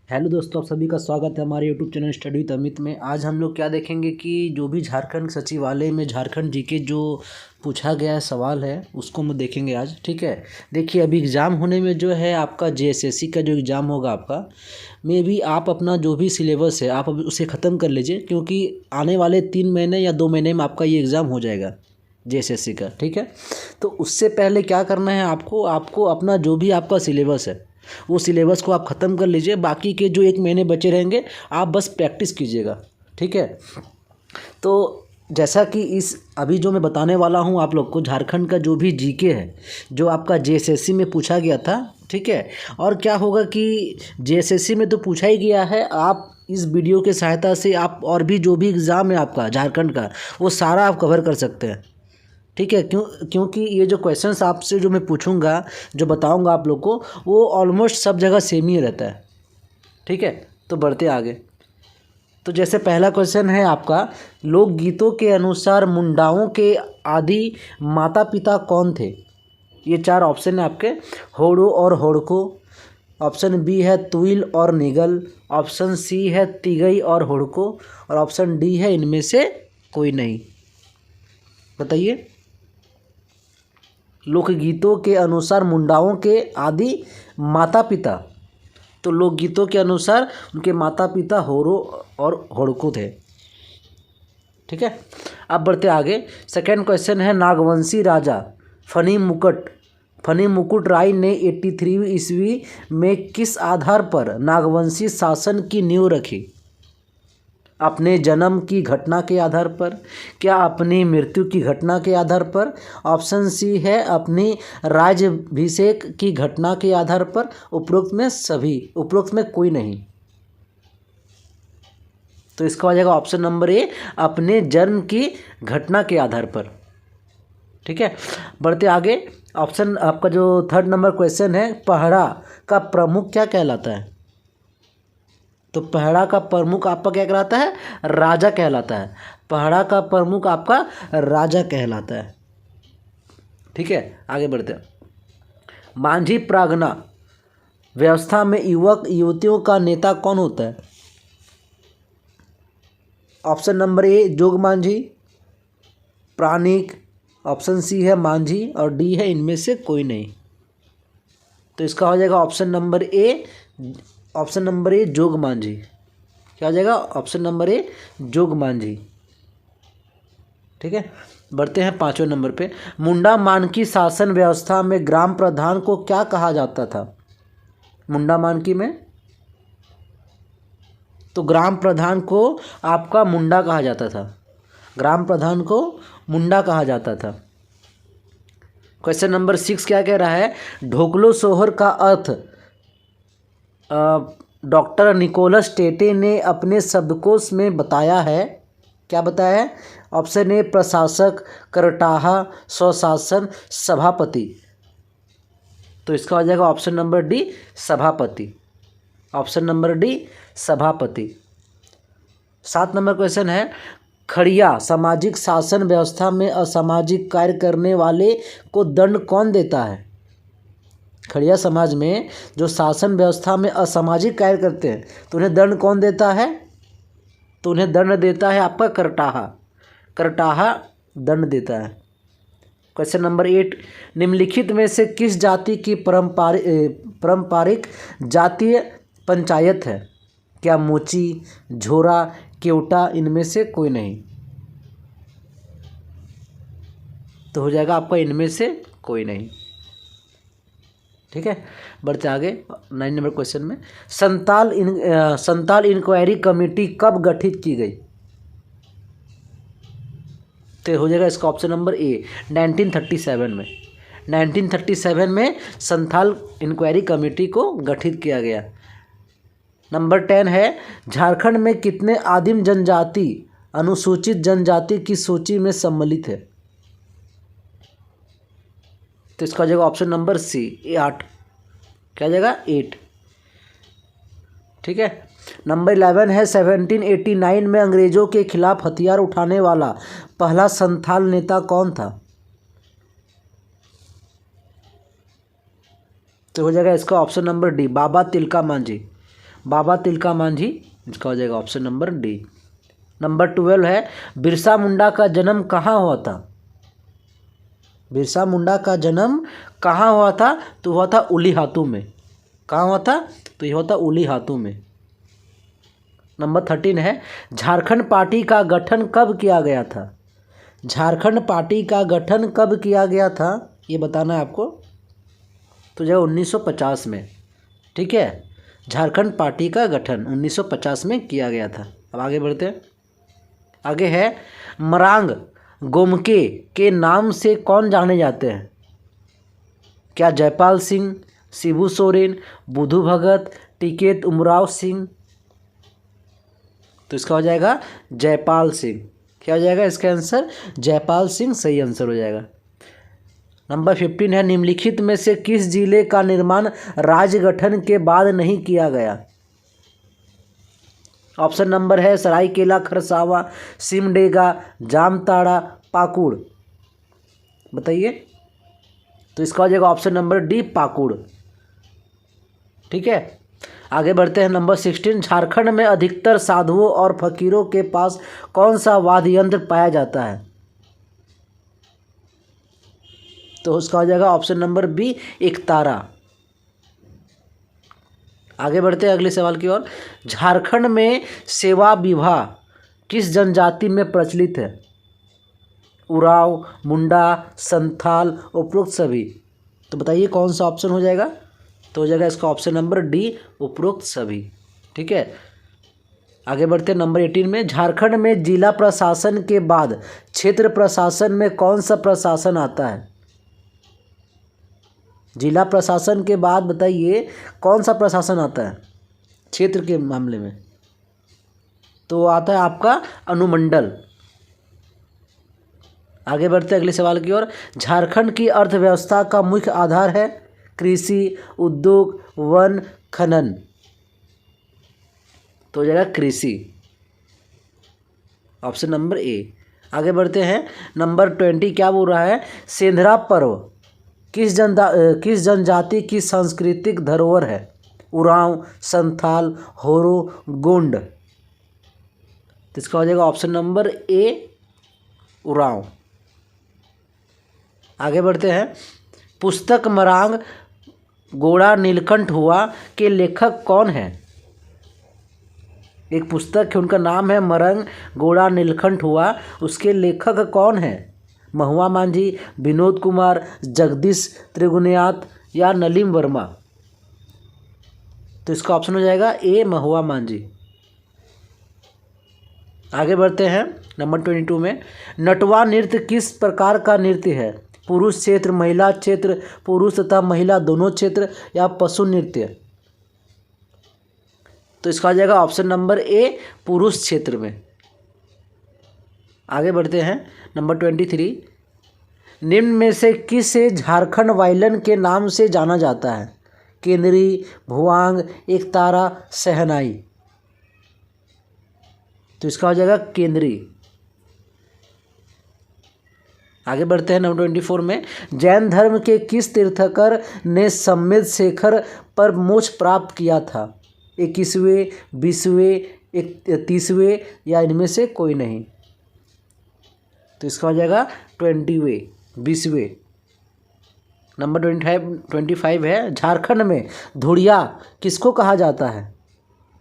Hello दोस्तों, आप सभी का स्वागत है हमारे YouTube channel study with Amit में। आज हम लोग क्या देखेंगे कि जो भी झारखंड सचिवालय में झारखंड जीके जो पूछा गया है सवाल है उसको हम देखेंगे आज। ठीक है, देखिए अभी एग्ज़ाम होने में जो है आपका जेएसएससी का जो एग्ज़ाम होगा आपका में भी आप अपना जो भी सिलेबस है आप अभी उसे ख़त्म कर लीजिए, क्योंकि आने वाले 3 महीने या 2 महीने में आपका ये एग्ज़ाम हो जाएगा जेएसएससी का। ठीक है, तो उससे पहले क्या करना है आपको अपना जो भी आपका सिलेबस है वो सिलेबस को आप ख़त्म कर लीजिए। बाकी के जो 1 महीने बचे रहेंगे आप बस प्रैक्टिस कीजिएगा। ठीक है, तो जैसा कि इस अभी जो मैं बताने वाला हूँ आप लोग को, झारखंड का जो भी जीके है जो आपका जेएसएससी में पूछा गया था। ठीक है, और क्या होगा कि जेएसएससी में तो पूछा ही गया है, आप इस वीडियो के सहायता से आप और भी जो भी एग्ज़ाम है आपका झारखंड का वो सारा आप कवर कर सकते हैं। ठीक है, क्योंकि ये जो क्वेश्चंस आपसे जो मैं पूछूंगा, जो बताऊंगा आप लोग को, वो ऑलमोस्ट सब जगह सेम ही रहता है। ठीक है, तो बढ़ते आगे। तो जैसे पहला क्वेश्चन है आपका, लोकगीतों के अनुसार मुंडाओं के आदि माता पिता कौन थे? ये 4 ऑप्शन है आपके, होड़ो और होड़को। ऑप्शन बी है तुइल और निगल। ऑप्शन सी है तिगई और होड़को। और ऑप्शन डी है इनमें से कोई नहीं। बताइए। लोकगीतों के अनुसार मुंडाओं के आदि माता पिता, तो लोकगीतों के अनुसार उनके माता पिता होरो और होड़को थे। ठीक है, अब बढ़ते आगे। सेकेंड क्वेश्चन है, नागवंशी राजा फनी मुकुट राय ने 83वीं ईस्वी में किस आधार पर नागवंशी शासन की नींव रखी? अपने जन्म की घटना के आधार पर, क्या अपनी मृत्यु की घटना के आधार पर? ऑप्शन सी है अपनी राज्याभिषेक की घटना के आधार पर। उपरोक्त में कोई नहीं। तो इसका हो जाएगा ऑप्शन नंबर ए, अपने जन्म की घटना के आधार पर। ठीक है, बढ़ते आगे। ऑप्शन आपका जो थर्ड नंबर क्वेश्चन है, पहड़ा का प्रमुख क्या कहलाता है? तो पहड़ा का प्रमुख आपका क्या कहलाता है? राजा कहलाता है। पहड़ा का प्रमुख आपका राजा कहलाता है। ठीक है, आगे बढ़ते हैं। मांझी प्रागना व्यवस्था में युवक युवतियों का नेता कौन होता है? ऑप्शन नंबर ए जोग मांझी, प्राणिक। ऑप्शन सी है मांझी और डी है इनमें से कोई नहीं। तो इसका हो जाएगा ऑप्शन नंबर ए जोग मांझी। क्या हो जाएगा? ऑप्शन नंबर ए जोग मांझी। ठीक है, बढ़ते हैं 5वें नंबर पे। मुंडा मानकी शासन व्यवस्था में ग्राम प्रधान को क्या कहा जाता था? मुंडा मानकी में तो ग्राम प्रधान को आपका मुंडा कहा जाता था। ग्राम प्रधान को मुंडा कहा जाता था। क्वेश्चन नंबर 6 क्या कह रहा है? ढोकलो सोहर का अर्थ डॉक्टर निकोलस टेटे ने अपने शब्दकोश में बताया है। क्या बताया है? ऑप्शन ए प्रशासक, करटाहा, स्वशासन, सभापति। तो इसका हो जाएगा ऑप्शन नंबर डी, सभापति। ऑप्शन नंबर डी, सभापति। 7 नंबर क्वेश्चन है, खड़िया सामाजिक शासन व्यवस्था में असामाजिक कार्य करने वाले को दंड कौन देता है? खड़िया समाज में जो शासन व्यवस्था में असामाजिक कार्य करते हैं तो उन्हें दंड कौन देता है? तो उन्हें दंड देता है आपका करटाहा। करटाहा दंड देता है। क्वेश्चन नंबर 8, निम्नलिखित में से किस जाति की पारंपरिक जातीय पंचायत है? क्या मोची, झोरा, केवटा, इनमें से कोई नहीं। तो हो जाएगा आपका इनमें से कोई नहीं। ठीक है, बढ़ते आगे 9 नंबर क्वेश्चन में। संताल इंक्वायरी कमेटी कब गठित की गई? तो हो जाएगा इसका ऑप्शन नंबर ए, 1937 में। 1937 में संथाल इंक्वायरी कमेटी को गठित किया गया। नंबर 10 है, झारखंड में कितने आदिम जनजाति अनुसूचित जनजाति की सूची में सम्मिलित है? तो इसका हो जाएगा ऑप्शन नंबर सी, 8। क्या हो जाएगा? 8। ठीक है, नंबर 11 है, 1789 में अंग्रेजों के खिलाफ हथियार उठाने वाला पहला संथाल नेता कौन था? तो हो जाएगा इसका ऑप्शन नंबर डी, बाबा तिलका मांझी। बाबा तिलका मांझी, इसका हो जाएगा ऑप्शन नंबर डी। नंबर 12 है बिरसा मुंडा का जन्म कहाँ हुआ था। बिरसा मुंडा का जन्म कहाँ हुआ था, तो हुआ था उलीहातू में। कहाँ हुआ था, तो ये हुआ था उलीहातू में। नंबर 13 है झारखंड पार्टी का गठन कब किया गया था। झारखंड पार्टी का गठन कब किया गया था, ये बताना है आपको। तो जो 1950 में, ठीक है, झारखंड पार्टी का गठन 1950 में किया गया था। अब आगे बढ़ते हैं। आगे है मरांग गोमके के नाम से कौन जाने जाते हैं। क्या जयपाल सिंह, शिबू सोरेन, बुधू भगत, टिकैत उमराव सिंह। तो इसका हो जाएगा जयपाल सिंह। क्या हो जाएगा इसका आंसर, जयपाल सिंह सही आंसर हो जाएगा। नंबर 15 है निम्नलिखित में से किस जिले का निर्माण राज्य गठन के बाद नहीं किया गया। ऑप्शन नंबर है सरायकेला खरसावा, सिमडेगा, जामताड़ा, पाकुड़। बताइए। तो इसका हो जाएगा ऑप्शन नंबर डी पाकुड़। ठीक है, आगे बढ़ते हैं। नंबर 16 झारखंड में अधिकतर साधुओं और फकीरों के पास कौन सा वाद्य यंत्र पाया जाता है। तो उसका हो जाएगा ऑप्शन नंबर बी एकतारा। आगे बढ़ते हैं अगले सवाल की ओर। झारखंड में सेवा विवाह किस जनजाति में प्रचलित है। उराव, मुंडा, संथाल, उपरोक्त सभी। तो बताइए कौन सा ऑप्शन हो जाएगा। तो हो जाएगा इसका ऑप्शन नंबर डी उपरोक्त सभी। ठीक है, आगे बढ़ते हैं। नंबर 18 में झारखंड में जिला प्रशासन के बाद क्षेत्र प्रशासन में कौन सा प्रशासन आता है। जिला प्रशासन के बाद बताइए कौन सा प्रशासन आता है क्षेत्र के मामले में। तो आता है आपका अनुमंडल। आगे बढ़ते हैं अगले सवाल की ओर। झारखंड की अर्थव्यवस्था का मुख्य आधार है कृषि, उद्योग, वन, खनन। तो हो जाएगा कृषि, ऑप्शन नंबर ए। आगे बढ़ते हैं। नंबर 20 क्या बोल रहा है, सेंधरा पर्व किस जनजाति की सांस्कृतिक धरोहर है। उरांव, संथाल, होरो, गोंड। तो इसका हो जाएगा ऑप्शन नंबर ए उरांव। आगे बढ़ते हैं। पुस्तक मरांग गोड़ा नीलकंठ हुआ के लेखक कौन है। एक पुस्तक है, उनका नाम है मरंग गोड़ा नीलकंठ हुआ, उसके लेखक कौन है। महुआ मांझी, विनोद कुमार, जगदीश त्रिगुनियात या नलीम वर्मा। तो इसका ऑप्शन हो जाएगा ए महुआ मांझी। आगे बढ़ते हैं। नंबर 22 में नटवा नृत्य किस प्रकार का नृत्य है। पुरुष क्षेत्र, महिला क्षेत्र, पुरुष तथा महिला दोनों क्षेत्र या पशु नृत्य। तो इसका आ जाएगा ऑप्शन नंबर ए पुरुष क्षेत्र में। आगे बढ़ते हैं। नंबर 23 निम्न में से किसे झारखंड वायलिन के नाम से जाना जाता है। केंद्री, भुआंग, एकतारा, सहनाई। तो इसका हो जाएगा केंद्री। आगे बढ़ते हैं। नंबर 24 में जैन धर्म के किस तीर्थकर ने सम्मेद शेखर पर मोक्ष प्राप्त किया था। 21वें, 20वें, 31वें या इनमें से कोई नहीं। तो इसका हो जाएगा 20वें, 20वें। नंबर 25 है झारखंड में धुड़िया किसको कहा जाता है।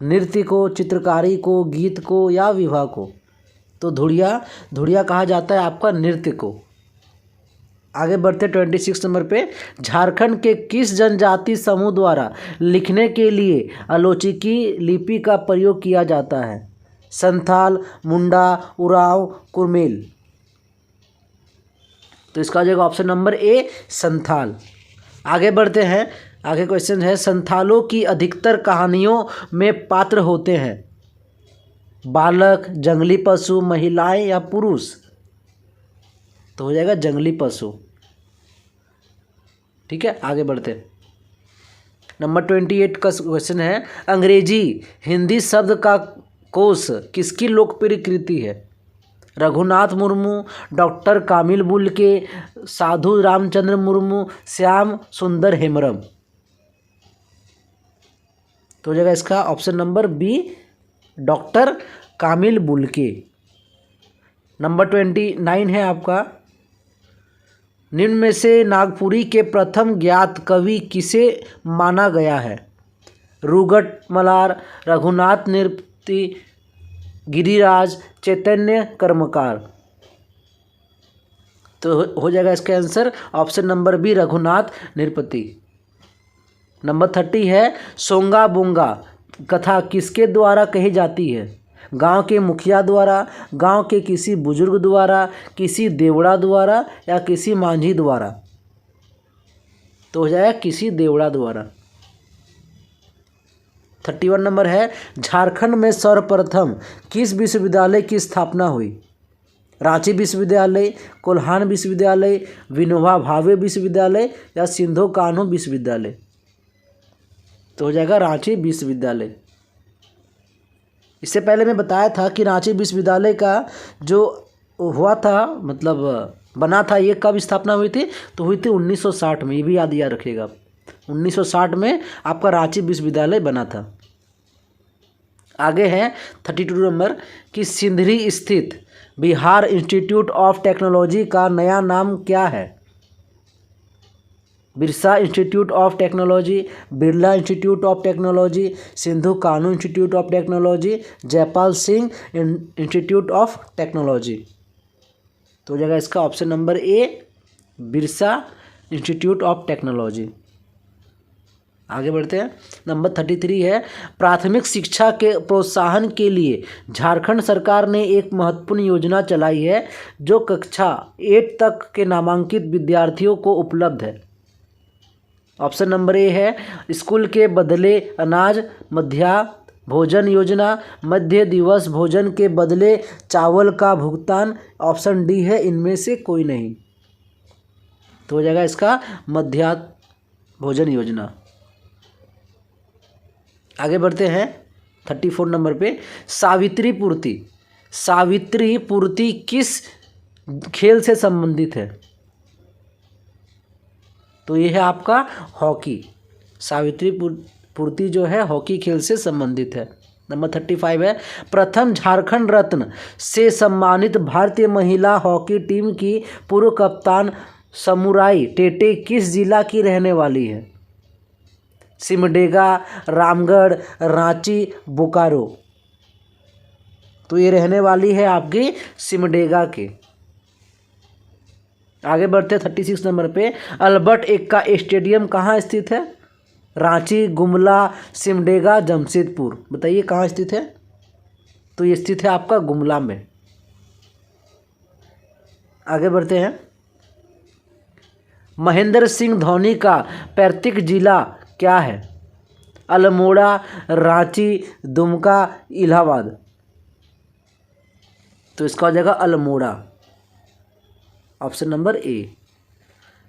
नृत्य को, चित्रकारी को, गीत को या विवाह को। तो धुड़िया कहा जाता है आपका नृत्य को। आगे बढ़ते 26 नंबर पे झारखंड के किस जनजाति समूह द्वारा लिखने के लिए आलोचिकी लिपि का प्रयोग किया जाता है। संथाल, मुंडा, उरांव, कुरमेल। तो इसका आ जाएगा ऑप्शन नंबर ए संथाल। आगे बढ़ते हैं। आगे क्वेश्चन है संथालों की अधिकतर कहानियों में पात्र होते हैं बालक, जंगली पशु, महिलाएं या पुरुष। तो हो जाएगा जंगली पशु। ठीक है, आगे बढ़ते हैं। नंबर 28 का क्वेश्चन है अंग्रेजी हिंदी शब्द का कोश किसकी लोकप्रिय कृति है। Raghunath Murmu, doctor Kamil Bulcke, Sadhu Ramchandra Murmu, Shyam Sundar Hembram. तो हो जाएगा इसका option number B doctor Kamil Bulcke. Number 29 है आपका, निम्न में से नागपुरी के प्रथम ज्ञात कवि किसे माना गया है? रुगट मलार, रघुनाथ नृपति, गिरिराज, चैतन्य कर्मकार। तो हो जाएगा इसका answer option number B Raghunath Nripati. Number 30 है, सोंगा बोंगा कथा किसके द्वारा कही जाती है? गांव के मुखिया द्वारा, गांव के किसी बुजुर्ग द्वारा, किसी देवड़ा द्वारा या किसी मांझी द्वारा। तो हो जाएगा किसी देवड़ा द्वारा। 31 नंबर है, झारखंड में सर्वप्रथम किस विश्वविद्यालय की स्थापना हुई? रांची विश्वविद्यालय, कोल्हान विश्वविद्यालय, विनोबा भावे विश्वविद्यालय या सिंधु कान्हू विश्वविद्यालय। तो हो जाएगा रांची विश्वविद्यालय। इससे पहले मैं बताया था कि रांची विश्वविद्यालय का जो हुआ था, मतलब बना था, ये कब स्थापना हुई थी? तो हुई थी 1960 में। ये भी याद रखिएगा, 1960 में आपका रांची विश्वविद्यालय बना था। आगे है 32 नंबर कि सिंधरी स्थित बिहार इंस्टीट्यूट ऑफ टेक्नोलॉजी का नया नाम क्या है? Birsa institute of technology, Birla institute of technology, Sindhu Kanhu institute of technology, Jaipal Singh institute of technology. तो हो जाएगा इसका option number A Birsa institute of technology. आगे बढ़ते हैं। नंबर 33 है, प्राथमिक शिक्षा के प्रोत्साहन के लिए झारखंड सरकार ने एक महत्वपूर्ण योजना चलाई है जो कक्षा 8 तक के नामांकित विद्यार्थियों को उपलब्ध है। ऑप्शन नंबर ए है स्कूल के बदले अनाज मध्याह्न भोजन योजना, मध्य दिवस भोजन के बदले चावल का भुगतान। ऑप्शन डी है इनमें से कोई नहीं। तो हो जाएगा इसका मध्याह्न भोजन योजना। आगे बढ़ते हैं 34 नंबर पे, सावित्री पूर्ति। सावित्री पूर्ति किस खेल से संबंधित है? तो ये है आपका हॉकी। सावित्री पूर्ति जो है हॉकी खेल से संबंधित है। नंबर 35 है, प्रथम झारखंड रत्न से सम्मानित भारतीय महिला हॉकी टीम की पूर्व कप्तान समुराई टेटे किस जिला की रहने वाली है? सिमडेगा, रामगढ़, रांची, बोकारो। तो ये रहने वाली है आपकी सिमडेगा के। आगे बढ़ते 36 नंबर पे, अल्बर्ट एक्का स्टेडियम कहाँ स्थित है? रांची, गुमला, सिमडेगा, जमशेदपुर। बताइए कहाँ स्थित है? तो ये स्थित है आपका गुमला में। आगे बढ़ते हैं, महेंद्र सिंह धोनी का पैतृक जिला क्या है? अल्मोड़ा, रांची, दुमका, इलाहाबाद। तो इसका हो जाएगा अल्मोड़ा। ऑप्शन नंबर ए।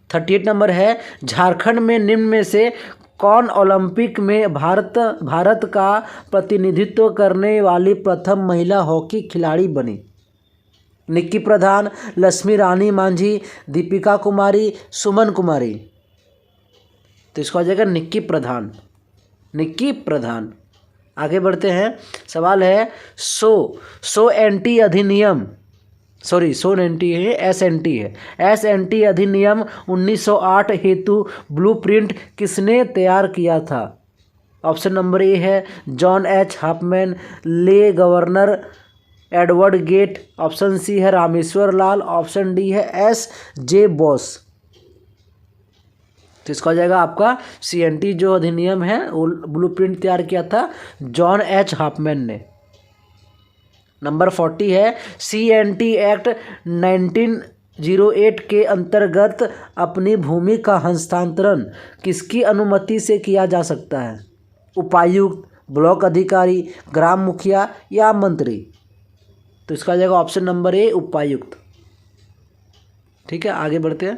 38 नंबर है, झारखंड में निम्न में से कौन ओलंपिक में भारत का प्रतिनिधित्व करने वाली प्रथम महिला हॉकी खिलाड़ी बनी? निक्की प्रधान, लक्ष्मी रानी मांझी, दीपिका कुमारी, सुमन कुमारी। तो इसका हो जाएगा निक्की प्रधान। निक्की प्रधान। आगे बढ़ते हैं, सवाल है सो एंटी अधिनियम, सॉरी सो एंटी है, SNT है। SNT अधिनियम 1908 हेतु ब्लूप्रिंट किसने तैयार किया था? ऑप्शन नंबर ए है जॉन H. हॉफमैन, ले governor Edward Gait. Option C है रामेश्वर लाल। ऑप्शन डी है SJ बोस। तो इसका हो जाएगा आपका CNT जो अधिनियम है वो ब्लूप्रिंट तैयार किया था जॉन H. हॉफमैन ने। नंबर 40 है, CNT एक्ट 1908 के अंतर्गत अपनी भूमि का हस्तांतरण किसकी अनुमति से किया जा सकता है? उपायुक्त, ब्लॉक अधिकारी, ग्राम मुखिया या मंत्री। तो इसका आ जाएगा ऑप्शन नंबर ए उपायुक्त। ठीक है, आगे बढ़ते हैं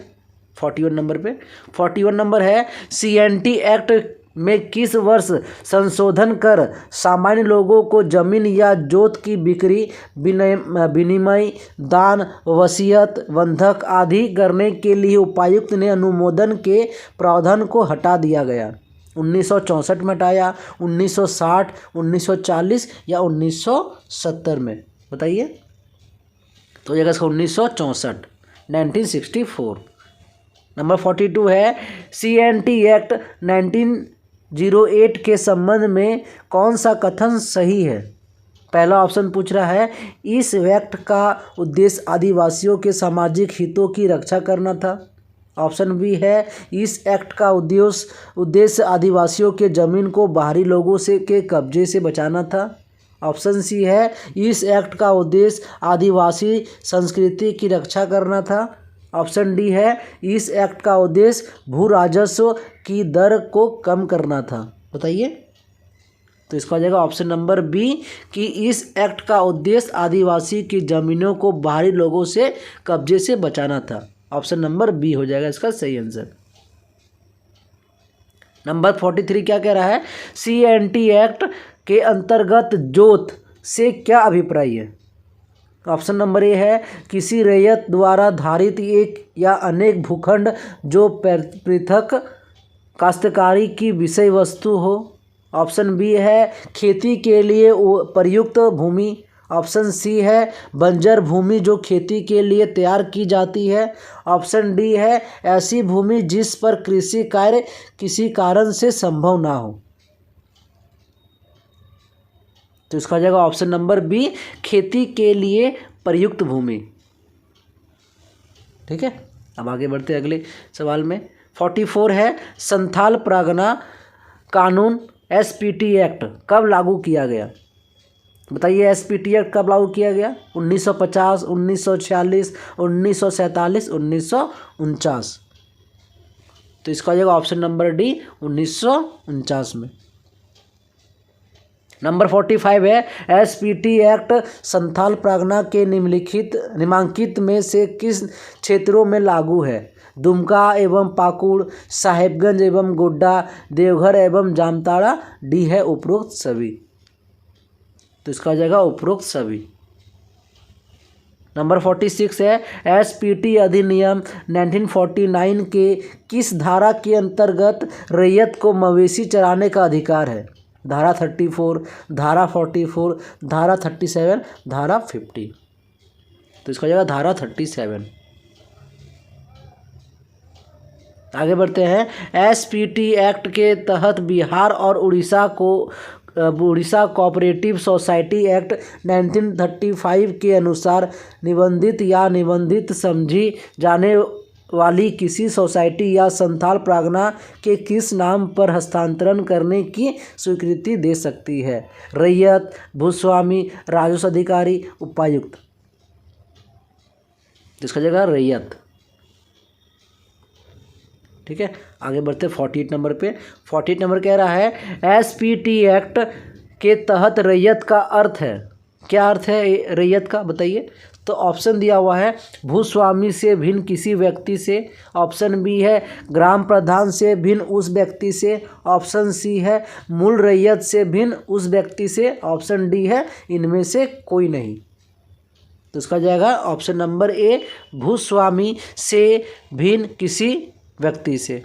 41 नंबर पे। 41 नंबर है, CNT एक्ट में किस वर्ष संशोधन कर सामान्य लोगों को जमीन या जोत की बिक्री, विनिमय, दान, वसीयत, बंधक आदि करने के लिए उपायुक्त ने अनुमोदन के प्रावधान को हटा दिया गया? 1964 में हटाया, 1960, 1940 या 1970 में? बताइए। तो जगह इसका 1964, 1964। नंबर 42 है CNT एक्ट 1908 के संबंध में कौन सा कथन सही है? पहला ऑप्शन पूछ रहा है, इस एक्ट का उद्देश्य आदिवासियों के सामाजिक हितों की रक्षा करना था। ऑप्शन बी है, इस एक्ट का उद्देश्य आदिवासियों के जमीन को बाहरी लोगों से के कब्जे से बचाना था। ऑप्शन सी है, इस एक्ट का उद्देश्य आदिवासी संस्कृति की रक्षा करना था। ऑप्शन डी है, इस एक्ट का उद्देश्य भू राजस्व की दर को कम करना था। बताइए। तो इसका हो जाएगा ऑप्शन नंबर बी कि इस एक्ट का उद्देश्य आदिवासी की जमीनों को बाहरी लोगों से कब्जे से बचाना था। ऑप्शन नंबर बी हो जाएगा इसका सही आंसर। नंबर 43 क्या कह रहा है? CNT एक्ट के अंतर्गत जोत से क्या अभिप्राय है? ऑप्शन नंबर ए है, किसी रैयत द्वारा धारित एक या अनेक भूखंड जो पृथक काश्तकारी की विषय वस्तु हो। ऑप्शन बी है, खेती के लिए प्रयुक्त भूमि। ऑप्शन सी है, बंजर भूमि जो खेती के लिए तैयार की जाती है। ऑप्शन डी है, ऐसी भूमि जिस पर कृषि कार्य किसी कारण से संभव ना हो। तो इसका हो जाएगा ऑप्शन नंबर बी, खेती के लिए प्रयुक्त भूमि। ठीक है, अब आगे बढ़ते हैं अगले सवाल में। 44 है, संथाल परगना कानून SPT एक्ट कब लागू किया गया? बताइए, SPT एक्ट कब लागू किया गया? 1950, 1946, 1947, 1949। तो इसका हो जाएगा ऑप्शन नंबर डी, 1949 में। नंबर 45 है, SPT एक्ट संथाल परगना के निम्नलिखित में से किस क्षेत्रों में लागू है? दुमका एवं पाकुड़, साहेबगंज एवं गोड्डा, देवघर एवं जामताड़ा, डी है उपरोक्त सभी। तो इसका हो जाएगा उपरोक्त सभी। नंबर 46 है, SPT अधिनियम 1949 के किस धारा के अंतर्गत रैयत को मवेशी चराने का अधिकार है? धारा 34, धारा 44, धारा 37, धारा 50। तो इसका हो जाएगा धारा 37। आगे बढ़ते हैं। SPT एक्ट के तहत बिहार और उड़ीसा कोऑपरेटिव सोसाइटी एक्ट 1935 के अनुसार निबंधित या निबंधित समझी जाने वाली किसी सोसाइटी या संथाल परगना के किस नाम पर हस्तांतरण करने की स्वीकृति दे सकती है? रैयत, भूस्वामी, राजस्व अधिकारी, उपायुक्त। जिसका जगह रैयत। ठीक है, आगे बढ़ते 48 नंबर पे। 48 नंबर कह रहा है, SPT एक्ट के तहत रैयत का अर्थ है। क्या अर्थ है रैयत का? बताइए। तो ऑप्शन दिया हुआ है, भूस्वामी से भिन्न किसी व्यक्ति से। ऑप्शन बी है, ग्राम प्रधान से भिन्न उस व्यक्ति से। ऑप्शन सी है, मूल रैयत से भिन्न उस व्यक्ति से। ऑप्शन डी है, इनमें से कोई नहीं। तो इसका जाएगा ऑप्शन नंबर ए, भूस्वामी से भिन्न किसी व्यक्ति से।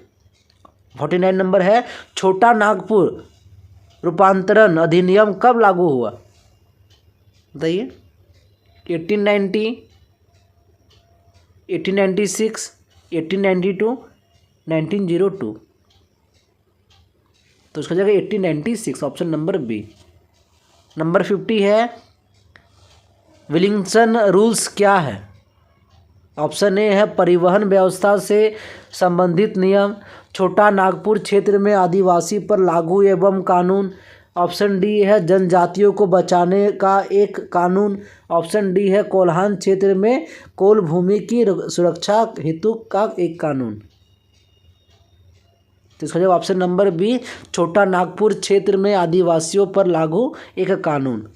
49 नंबर है, छोटा नागपुर रूपांतरण अधिनियम कब लागू हुआ? बताइए। 1890, 1896, 1892, 1902। तो इसका जगह 1896, ऑप्शन नंबर बी। नंबर 50 है, विलिंग्सन रूल्स क्या है? ऑप्शन ए है, परिवहन व्यवस्था से संबंधित नियम। छोटा नागपुर क्षेत्र में आदिवासी पर लागू एवं कानून। ऑप्शन डी है, जनजातियों को बचाने का एक कानून। ऑप्शन डी है, कोल्हान क्षेत्र में कोल भूमि की सुरक्षा हेतु का एक कानून। तो इसका जवाब ऑप्शन नंबर बी, छोटा नागपुर क्षेत्र में आदिवासियों पर लागू एक कानून।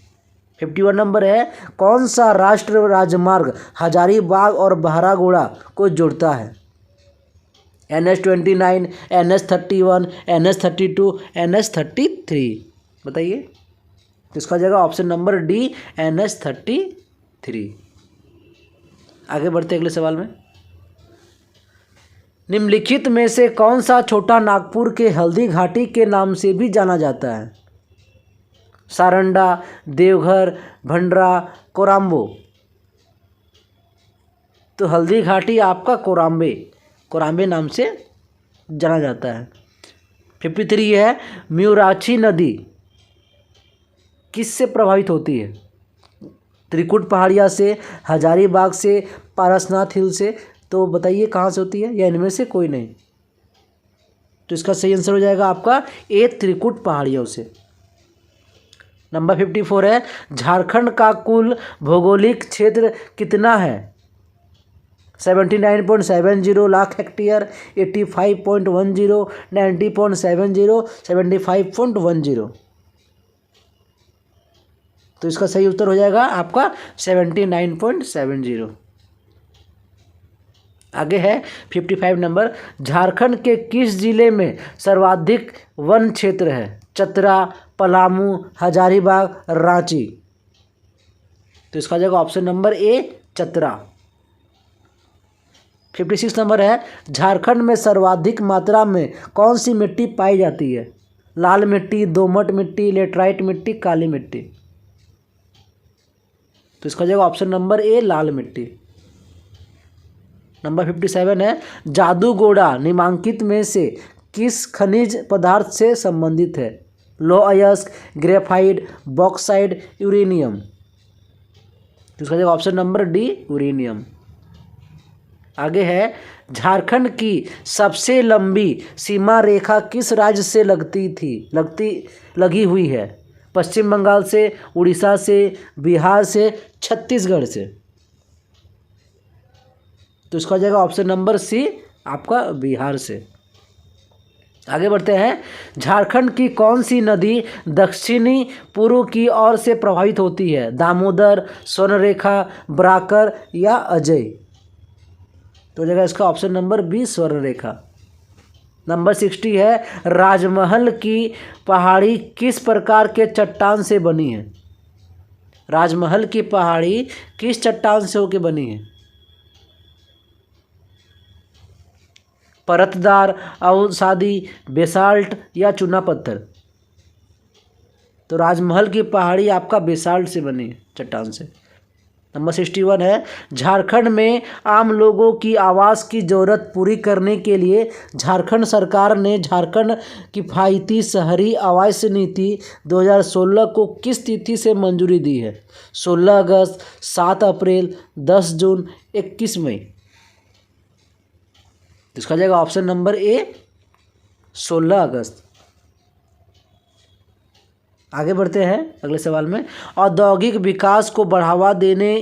51 नंबर है, कौन सा राष्ट्रीय राजमार्ग हजारीबाग और बहरागोड़ा को जोड़ता है? NH-29, NH-31, NH-32, NH-33। बताइए। तो इसका जगह ऑप्शन नंबर डी, NH-33। आगे बढ़ते अगले सवाल में। निम्नलिखित में से कौन सा छोटा नागपुर के हल्दी घाटी के नाम से भी जाना जाता है? सारंडा, देवघर, भंडरा, कोराम्बो। तो हल्दी घाटी आपका कोराम्बे नाम से जाना जाता है। 53 है, म्यूराछी नदी किससे प्रभावित होती है? त्रिकुट पहाड़िया से, हजारीबाग से, पारसनाथ हिल से। तो बताइए कहाँ से होती है, या इनमें से कोई नहीं? तो इसका सही आंसर हो जाएगा आपका ए, त्रिकुट पहाड़ियों से। नंबर 54 है, झारखंड का कुल भौगोलिक क्षेत्र कितना है? 79.70 लाख हेक्टेयर, 85.10, 90.70, 75.10। तो इसका सही उत्तर हो जाएगा आपका 79.70। आगे है 55 नंबर, झारखंड के किस जिले में सर्वाधिक वन क्षेत्र है? चतरा, पलामू, हजारीबाग, रांची। तो इसका जाएगा ऑप्शन नंबर ए, चतरा। 56 नंबर है, झारखंड में सर्वाधिक मात्रा में कौन सी मिट्टी पाई जाती है? लाल मिट्टी, दोमट मिट्टी, लेटराइट मिट्टी, काली मिट्टी। तो इसका जाएगा ऑप्शन नंबर ए, लाल मिट्टी। नंबर 57 है, जादूगोड़ा निम्नलिखित में से किस खनिज पदार्थ से संबंधित है? लो अयस्क, ग्रेफाइट, बॉक्साइट, यूरेनियम। तो इसका जवाब ऑप्शन नंबर डी, यूरेनियम। आगे है, झारखंड की सबसे लंबी सीमा रेखा किस राज्य से लगी हुई है? पश्चिम बंगाल से, उड़ीसा से, बिहार से, छत्तीसगढ़ से। तो इसका हो जाएगा ऑप्शन नंबर सी, आपका बिहार से। आगे बढ़ते हैं, झारखंड की कौन सी नदी दक्षिणी पूर्व की ओर से प्रवाहित होती है? दामोदर, स्वर्णरेखा, बराकर या अजय। तो हो जाएगा इसका option number B, Swarnarekha. Number 60 है, राजमहल की पहाड़ी किस प्रकार के चट्टान से बनी है? राजमहल की पहाड़ी किस चट्टान से होकर बनी है? परतदार, अवसादी, बेसाल्ट या चूना पत्थर। तो राजमहल की पहाड़ी आपका बेसाल्ट से बनी है, चट्टान से। नंबर 61 है, झारखंड में आम लोगों की आवास की ज़रूरत पूरी करने के लिए झारखंड सरकार ने झारखंड किफ़ायती शहरी आवास नीति 2016 को किस तिथि से मंजूरी दी है? 16 अगस्त, 7 अप्रैल, 10 जून, 21 मई। इसका जाएगा ऑप्शन नंबर ए, 16 अगस्त। आगे बढ़ते हैं अगले सवाल में, औद्योगिक विकास को बढ़ावा देने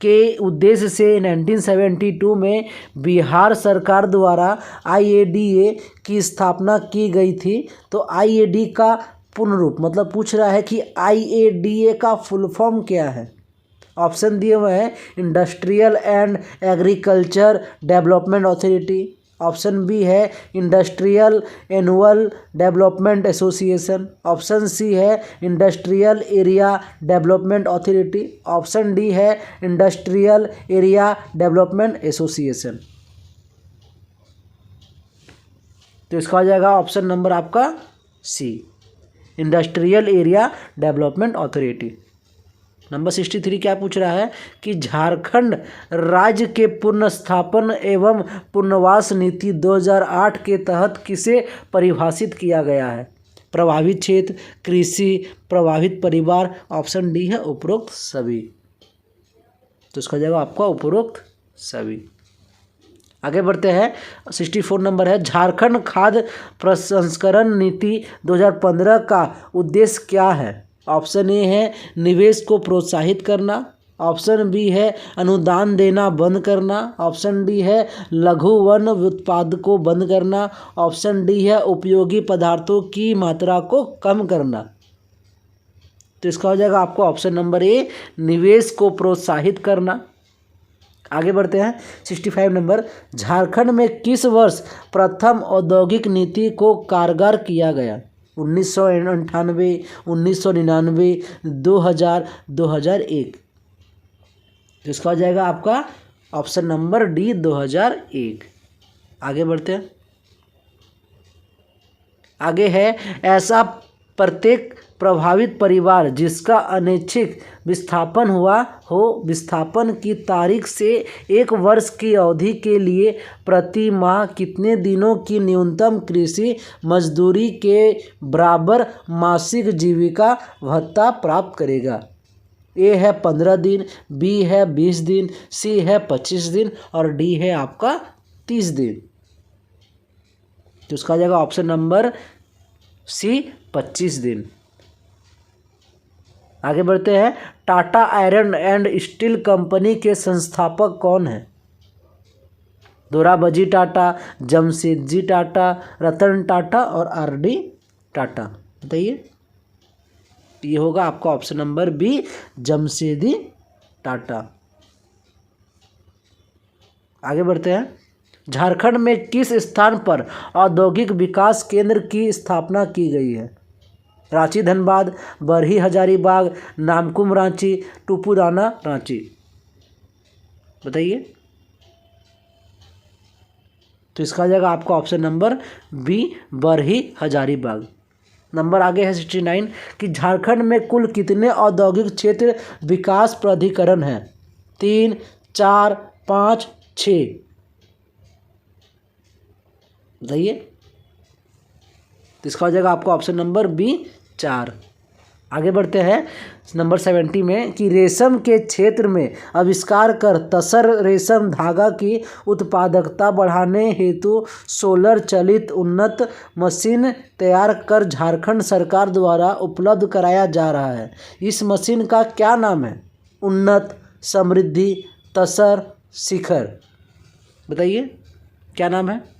के उद्देश्य से 1972 में बिहार सरकार द्वारा IADA की स्थापना की गई थी। तो IAD का पूर्ण रूप मतलब पूछ रहा है कि IADA का फुल फॉर्म क्या है? ऑप्शन दिए हुए हैं, industrial and agriculture development authority. Option B है industrial annual development association. Option C है industrial area development authority. Option D है इंडस्ट्रियल एरिया डेवलपमेंट एसोसिएशन। तो इसका आ जाएगा ऑप्शन नंबर आपका C, industrial area development authority. Number 63 क्या पूछ रहा है कि झारखंड राज्य के पुनर्स्थापन एवं पुनर्वास नीति 2008 के तहत किसे परिभाषित किया गया है? प्रभावित क्षेत्र, कृषि, प्रभावित परिवार। ऑप्शन डी है उपरोक्त सभी। तो इसका जवाब आपका उपरोक्त सभी। आगे बढ़ते हैं, 64 नंबर है, झारखंड खाद्य प्रसंस्करण नीति 2015 का उद्देश्य क्या है? ऑप्शन ए है निवेश को प्रोत्साहित करना। ऑप्शन बी है अनुदान देना बंद करना। ऑप्शन डी है लघु वन उत्पाद को बंद करना। ऑप्शन डी है उपयोगी पदार्थों की मात्रा को कम करना। तो इसका हो जाएगा आपको ऑप्शन नंबर ए, निवेश को प्रोत्साहित करना। आगे बढ़ते हैं, 65 नंबर, झारखंड में किस वर्ष प्रथम औद्योगिक नीति को कारगर किया गया? 1998, 1999, 2000, 2001। इसका हो जाएगा आपका ऑप्शन नंबर डी, 2001। आगे बढ़ते हैं। आगे है, ऐसा प्रत्येक प्रभावित परिवार जिसका अनैच्छिक विस्थापन हुआ हो, विस्थापन की तारीख से 1 वर्ष की अवधि के लिए प्रति माह कितने दिनों की न्यूनतम कृषि मजदूरी के बराबर मासिक जीविका भत्ता प्राप्त करेगा। ए है 15 दिन, बी है 20 दिन, सी है 25 दिन और डी है आपका 30 दिन। तो उसका आ जाएगा ऑप्शन नंबर सी 25 दिन। आगे बढ़ते हैं। Tata iron and steel company के संस्थापक कौन हैं? दोराबजी टाटा, जमशेदजी टाटा, रतन टाटा और आर.डी. टाटा। बताइए। ये होगा आपका option number B, Jamshedji Tata. आगे बढ़ते हैं। झारखंड में किस स्थान पर औद्योगिक विकास केंद्र की स्थापना की गई है? रांची धनबाद, बरही हजारीबाग, नामकुम रांची, टुपुराना रांची। बताइए। तो इसका आ जाएगा आपका option number B, Barhi Hazaribagh. Number आगे है 69 कि झारखंड में कुल कितने औद्योगिक क्षेत्र विकास प्राधिकरण हैं? 3, 4, 5, 6। बताइए। तो इसका हो जाएगा आपका ऑप्शन नंबर बी, 4। आगे बढ़ते हैं नंबर 70 में कि रेशम के क्षेत्र में आविष्कार कर तसर रेशम धागा की उत्पादकता बढ़ाने हेतु सोलर चलित उन्नत मशीन तैयार कर झारखंड सरकार द्वारा उपलब्ध कराया जा रहा है। इस मशीन का क्या नाम है? उन्नत, समृद्धि, तसर, शिखर। बताइए क्या नाम है?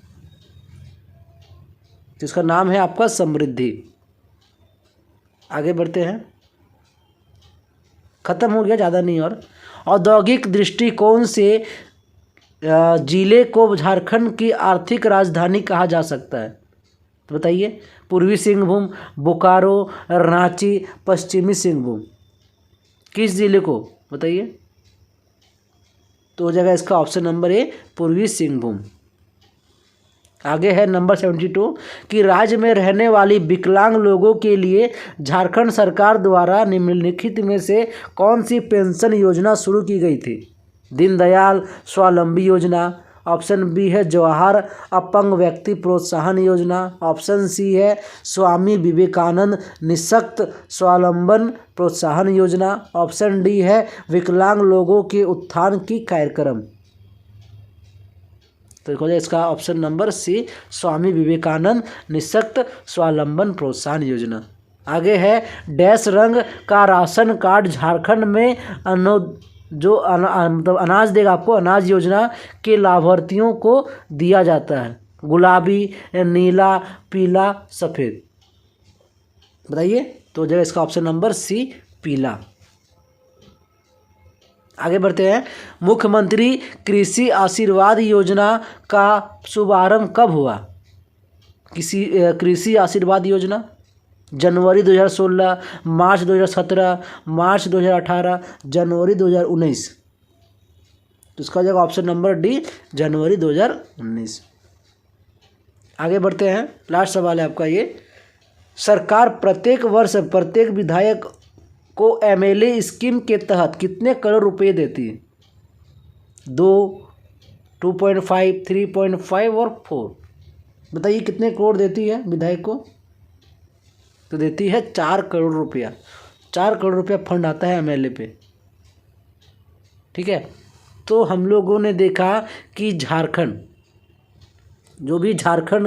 जिसका नाम है आपका समृद्धि। आगे बढ़ते हैं। खत्म हो गया, ज़्यादा नहीं। और औद्योगिक दृष्टिकोण से जिले को झारखंड की आर्थिक राजधानी कहा जा सकता है? तो बताइए। पूर्वी सिंहभूम, बोकारो, रांची, पश्चिमी सिंहभूम। किस जिले को? बताइए। तो हो जाएगा इसका ऑप्शन नंबर ए, पूर्वी सिंहभूम। आगे है नंबर 72 कि राज्य में रहने वाली विकलांग लोगों के लिए झारखंड सरकार द्वारा निम्नलिखित में से कौन सी पेंशन योजना शुरू की गई थी? दीनदयाल स्वावलंबी योजना। ऑप्शन बी है जवाहर अपंग व्यक्ति प्रोत्साहन योजना। ऑप्शन सी है स्वामी विवेकानंद निःशक्त स्वावलंबन प्रोत्साहन योजना। ऑप्शन डी है विकलांग लोगों के उत्थान की कार्यक्रम। तो देखो इसका option number C, Swami Vivekananda निःशक्त स्वावलंबन प्रोत्साहन योजना। आगे है डैश रंग का राशन कार्ड झारखंड में मतलब अनाज देगा आपको, अनाज योजना के लाभार्थियों को दिया जाता है? गुलाबी, नीला, पीला, सफ़ेद। बताइए। तो जो इसका ऑप्शन नंबर सी, पीला। आगे बढ़ते हैं। मुख्यमंत्री कृषि आशीर्वाद योजना का शुभारंभ कब हुआ? कृषि आशीर्वाद योजना जनवरी 2016, मार्च 2017, मार्च 2018, जनवरी 2019। तो इसका जगह ऑप्शन नंबर डी, जनवरी 2019। आगे बढ़ते हैं। लास्ट सवाल है आपका ये। सरकार प्रत्येक वर्ष प्रत्येक विधायक को एमएलए स्कीम के तहत कितने करोड़ रुपए देती है? 2, 2.5, 3.5 और 4। बताइए कितने करोड़ देती है विधायक को? तो देती है 4 करोड़ रुपया। 4 करोड़ रुपया फंड आता है एमएलए पे। ठीक है। तो हम लोगों ने देखा कि झारखंड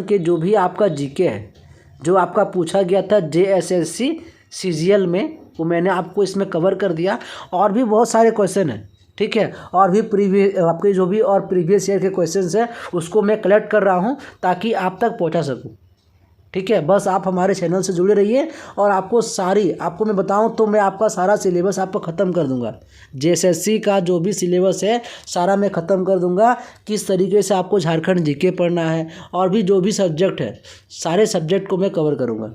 के जो भी आपका जीके है, जो आपका पूछा गया था JSSC CGL में, वो मैंने आपको इसमें कवर कर दिया। और भी बहुत सारे क्वेश्चन हैं। ठीक है। और भी आपके जो भी और प्रीवियस ईयर के क्वेश्चंस हैं उसको मैं कलेक्ट कर रहा हूँ ताकि आप तक पहुँचा सकूँ। ठीक है। बस आप हमारे चैनल से जुड़े रहिए और आपको मैं बताऊं तो मैं आपका सारा सिलेबस आपको ख़त्म कर दूंगा। JSSC का जो भी सिलेबस है सारा मैं ख़त्म कर दूंगा। किस तरीके से आपको झारखंड जीके पढ़ना है और भी जो भी सब्जेक्ट है सारे सब्जेक्ट को मैं कवर करूंगा।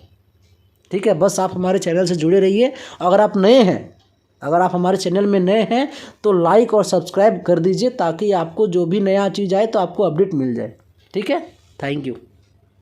ठीक है। बस आप हमारे चैनल से जुड़े रहिए। अगर आप हमारे चैनल में नए हैं तो लाइक और सब्सक्राइब कर दीजिए ताकि आपको जो भी नया चीज़ आए तो आपको अपडेट मिल जाए। ठीक है, थैंक यू।